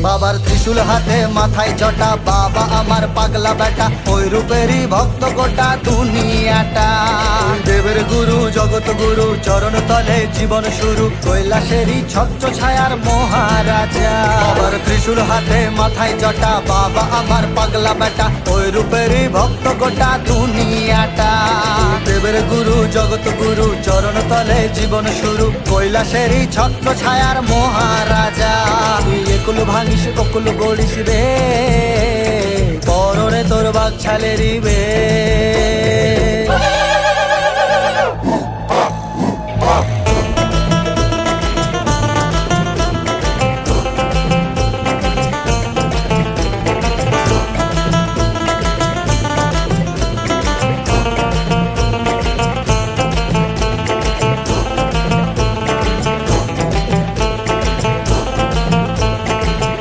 বাবার ত্রিশূল হাতে মাথায় জটা, বাবা আমার পাগলা বেটা, ওই রূপেরই ভক্ত গোটা দুনিয়াটা। দেবের গুরু জগৎ গুরু চরণ তলে জীবন শুরু, কৈলাসেরই ছত্র ছায়ার মহারাজা। বাবার ত্রিশূল হাতে মাথায় জটা, বাবা আমার পাগলা বেটা, ওই রূপেরই ভক্ত গোটা দুনিয়াটা। দেবের গুরু জগৎ গুরু চরণ তলে জীবন শুরু, কৈলাসেরই ছত্র ছায়ার মহারাজা। একুল ভাঙিস অকুল গড়িস রে, পরনে তোর বাঘ ছালেরি বে।